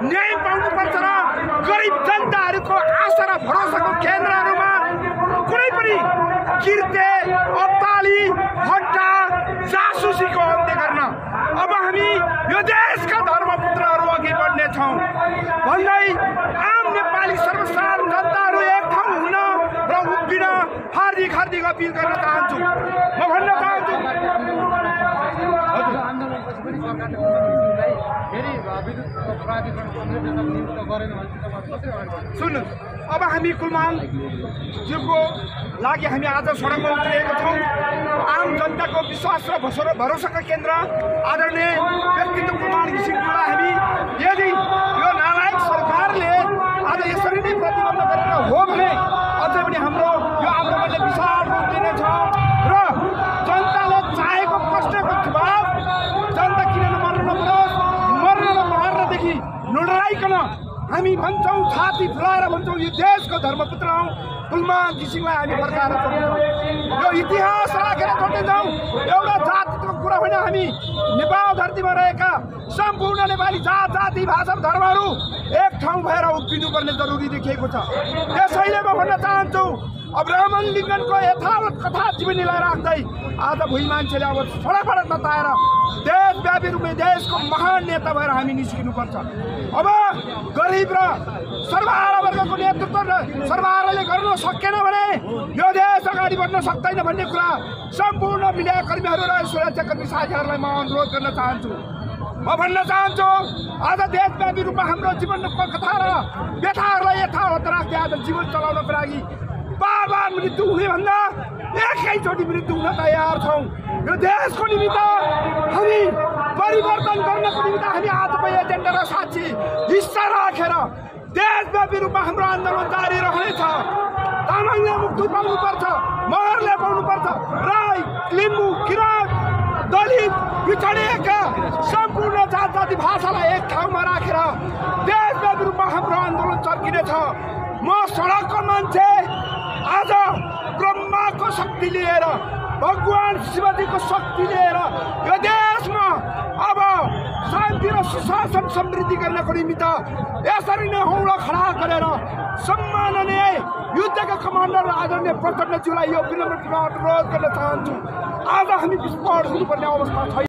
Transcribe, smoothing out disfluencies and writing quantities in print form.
न्याय पाउनुपर्छ र गरिब जनताहरूको आशा र भरोसाको केन्द्रहरूमा कुनै पनि किर्ते अत्ताली हट्टा जासुसीको अन्त्य गर्न अब हामी यो देशका धर्मपुत्रहरू अघि बढ्नेछौँ भन्दै आम नेपाली सर्वसाधारण जनताहरू एक ठाउँ हुन र उभिन हार्दिक हार्दिक अपिल गर्न चाहन्छु। म भन्न चाहन्छु सुन्नु, अब हामी कुलमानज्यूको लागि हामी आज सडकमा उत्रिएका छौँ। आम जनताको विश्वास र भरोसाका केन्द्र आदरणीय व्यक्तित्व कुलमान घिसिङज्यूलाई हामी यदि यो नालायक सरकारले आज यसरी नै प्रतिबन्ध गरेर हो भने अझै पनि हाम्रो यो आन्दोलनले विशाल रूप लिनेछ र जनताले चाहेको प्रश्नको जवाब जनता किन नमार्न नपरोस्, मर्न नमर्नदेखि नडराइकन हामी भन्छौँ, छाती फुलाएर भन्छौँ यो देशको धर्मपुत्र हौँ कुलमान घिसिङलाई हामी फर्काएर छोड्छौँ। यो इतिहास राखेर छोड्दैछौँ। एउटा जातिको कुरा होइन, हामी नेपाल धरतीमा रहेका सम्पूर्ण नेपाली जात जाति भाषा धर्महरू एक ठाउँ भएर उभिनुपर्ने जरुरी देखिएको छ। त्यसैले म भन्न चाहन्छु अब्राहम लिङ्कनको यथावत कथा जीवनीलाई राख्दै आज भुइँ मान्छेले अब सडकबाट तताएर देशव्यापी रूपमा देशको महान नेता भएर हामी निस्किनुपर्छ। अब गरिब र सर्वहारा वर्गको नेतृत्व सर्वहाराले गर्न सकेन भने यो देश अगाडि बढ्न सक्दैन भन्ने कुरा सम्पूर्ण मिडियाकर्मीहरू र सुरक्षाकर्मी साथीहरूलाई म अनुरोध गर्न चाहन्छु। म भन्न चाहन्छु आज देशव्यापी रूपमा हाम्रो जीवनको कथा र व्यथाहरूलाई यथावत राख्दै आज जीवन चलाउनको लागि बार बार मृत्यु हुने भन्दा एकैचोटि मृत्यु हुन तयार छौँ। यो देशको निमित्त हामी परिवर्तन गर्नको निमित्त हामी आजको एजेन्डा र साक्षी हिस्सा राखेर देशव्यापी रूपमा हाम्रो आन्दोलन जारी रहनेछ। तामाङले मुक्ति पाउनुपर्छ, मगरले पाउनुपर्छ, राई लिम्बू किराँत दलित पिछडिएका सम्पूर्ण जात जाति भाषालाई एक ठाउँमा राखेर देशव्यापी रूपमा हाम्रो आन्दोलन चर्किनेछ। म सडकको मान्छे आज ब्रह्माको शक्ति लिएर भगवान शिवजीको शक्ति लिएर यो देशमा अब शान्ति र सुशासन समृद्धि गर्नको निमित्त यसरी नै हौला खडा गरेर सम्माननीय युद्धका कमान्डर आदरणीय प्रचण्डज्यूलाई यो विनम्र अनुरोध गर्न चाहन्छु। आज हामी विस्फोट हुनुपर्ने अवस्था छैन।